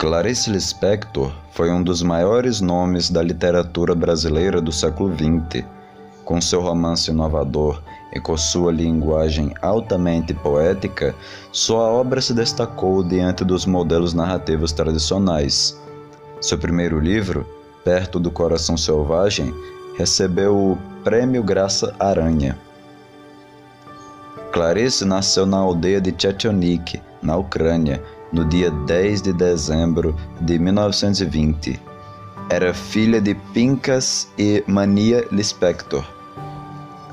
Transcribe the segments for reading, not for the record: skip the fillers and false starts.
Clarice Lispector foi um dos maiores nomes da literatura brasileira do século XX. Com seu romance inovador e com sua linguagem altamente poética, sua obra se destacou diante dos modelos narrativos tradicionais. Seu primeiro livro, Perto do Coração Selvagem, recebeu o Prêmio Graça Aranha. Clarice nasceu na aldeia de Tchetchonik, na Ucrânia, no dia 10 de dezembro de 1920. Era filha de Pinchas e Mania Lispector,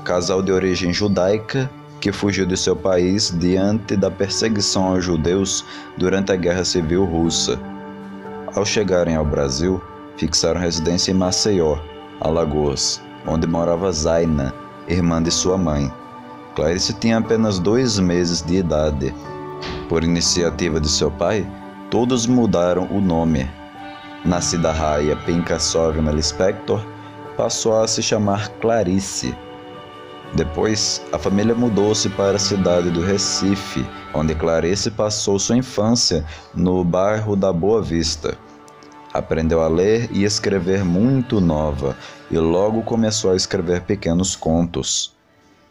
casal de origem judaica que fugiu de seu país diante da perseguição aos judeus durante a Guerra Civil Russa. Ao chegarem ao Brasil, fixaram residência em Maceió, Alagoas, onde morava Zaina, irmã de sua mãe. Clarice tinha apenas 2 meses de idade. Por iniciativa de seu pai, todos mudaram o nome. Nascida Raia Pinchasovna Lispector, passou a se chamar Clarice. Depois, a família mudou-se para a cidade do Recife, onde Clarice passou sua infância no bairro da Boa Vista. Aprendeu a ler e escrever muito nova e logo começou a escrever pequenos contos.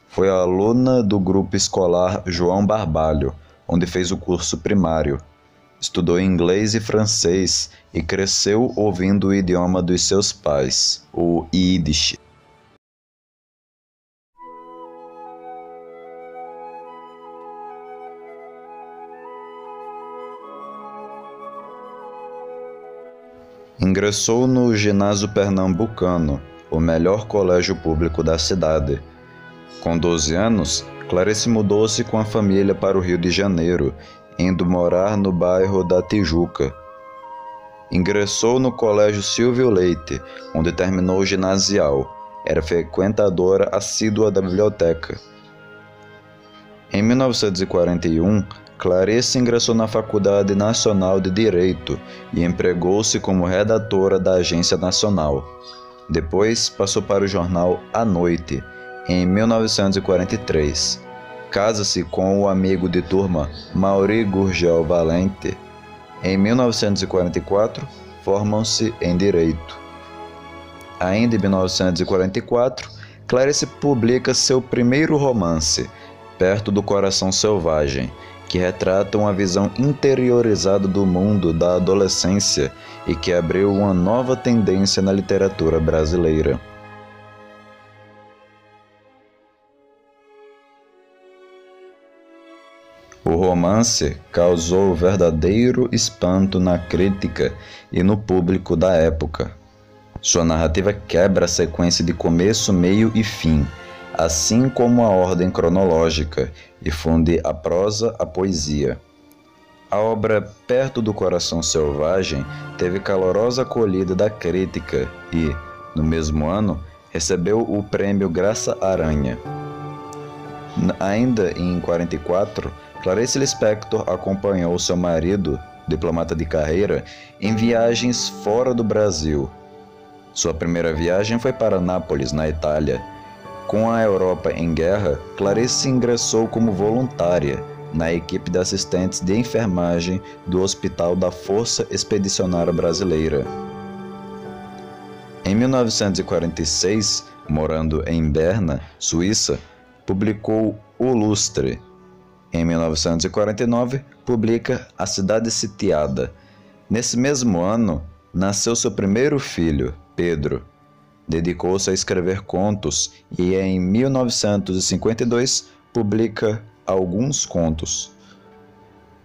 Foi aluna do grupo escolar João Barbalho, onde fez o curso primário. Estudou inglês e francês e cresceu ouvindo o idioma dos seus pais, o Yiddish. Ingressou no Ginásio Pernambucano, o melhor colégio público da cidade. Com 12 anos, Clarice mudou-se com a família para o Rio de Janeiro, indo morar no bairro da Tijuca. Ingressou no Colégio Silvio Leite, onde terminou o ginasial. Era frequentadora assídua da biblioteca. Em 1941, Clarice ingressou na Faculdade Nacional de Direito e empregou-se como redatora da Agência Nacional. Depois, passou para o jornal A Noite, em 1943. Casa-se com o amigo de turma Mauri Gurgel Valente. Em 1944, formam-se em Direito. Ainda em 1944, Clarice publica seu primeiro romance, Perto do Coração Selvagem, que retrata uma visão interiorizada do mundo da adolescência e que abriu uma nova tendência na literatura brasileira. O romance causou verdadeiro espanto na crítica e no público da época. Sua narrativa quebra a sequência de começo, meio e fim, assim como a ordem cronológica, e funde a prosa à poesia. A obra Perto do Coração Selvagem teve calorosa acolhida da crítica e, no mesmo ano, recebeu o Prêmio Graça Aranha. Ainda em 1944, Clarice Lispector acompanhou seu marido, diplomata de carreira, em viagens fora do Brasil. Sua primeira viagem foi para Nápoles, na Itália. Com a Europa em guerra, Clarice ingressou como voluntária na equipe de assistentes de enfermagem do Hospital da Força Expedicionária Brasileira. Em 1946, morando em Berna, Suíça, publicou O Lustre. Em 1949, publica A Cidade Sitiada. Nesse mesmo ano, nasceu seu primeiro filho, Pedro. Dedicou-se a escrever contos e, em 1952, publica alguns contos.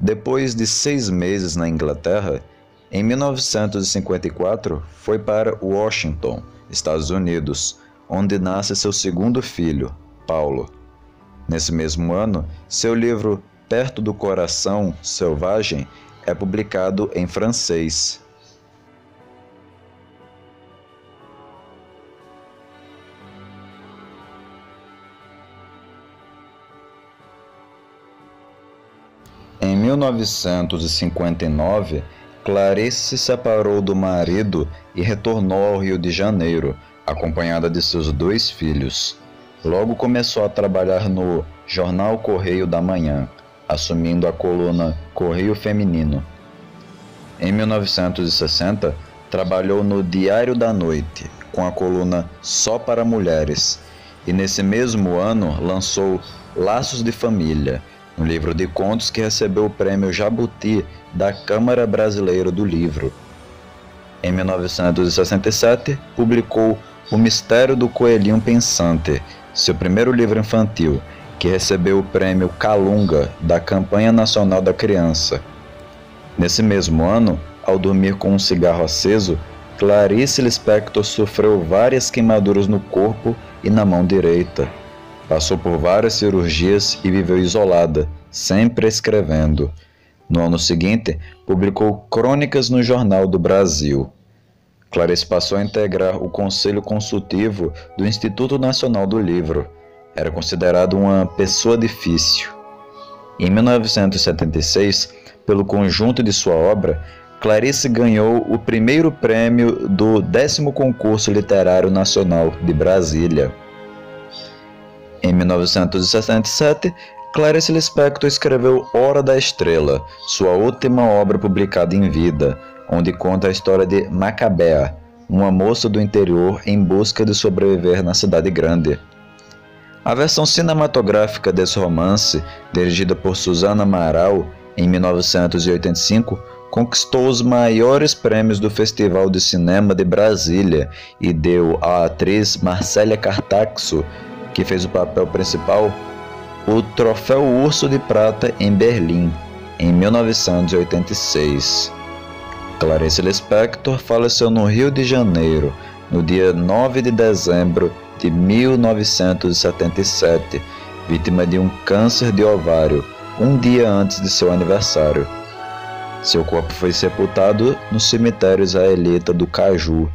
Depois de 6 meses na Inglaterra, em 1954, foi para Washington, Estados Unidos, onde nasce seu segundo filho, Paulo. Nesse mesmo ano, seu livro Perto do Coração Selvagem é publicado em francês. Em 1959, Clarice se separou do marido e retornou ao Rio de Janeiro, acompanhada de seus 2 filhos. Logo começou a trabalhar no Jornal Correio da Manhã, assumindo a coluna Correio Feminino. Em 1960, trabalhou no Diário da Noite, com a coluna Só para Mulheres, e nesse mesmo ano lançou Laços de Família, um livro de contos que recebeu o prêmio Jabuti da Câmara Brasileira do Livro. Em 1967, publicou O Mistério do Coelhinho Pensante, seu primeiro livro infantil, que recebeu o prêmio Calunga da Campanha Nacional da Criança. Nesse mesmo ano, ao dormir com um cigarro aceso, Clarice Lispector sofreu várias queimaduras no corpo e na mão direita. Passou por várias cirurgias e viveu isolada, sempre escrevendo. No ano seguinte, publicou Crônicas no Jornal do Brasil. Clarice passou a integrar o Conselho Consultivo do Instituto Nacional do Livro. Era considerado uma pessoa difícil. Em 1976, pelo conjunto de sua obra, Clarice ganhou o primeiro prêmio do 10º Concurso Literário Nacional de Brasília. Em 1967, Clarice Lispector escreveu Hora da Estrela, sua última obra publicada em vida, onde conta a história de Macabea, uma moça do interior em busca de sobreviver na cidade grande. A versão cinematográfica desse romance, dirigida por Suzana Amaral, em 1985, conquistou os maiores prêmios do Festival de Cinema de Brasília e deu à atriz Marcélia Cartaxo, que fez o papel principal, o Troféu Urso de Prata em Berlim, em 1986. Clarice Lispector faleceu no Rio de Janeiro, no dia 9 de dezembro de 1977, vítima de um câncer de ovário, um dia antes de seu aniversário. Seu corpo foi sepultado no cemitério israelita do Caju,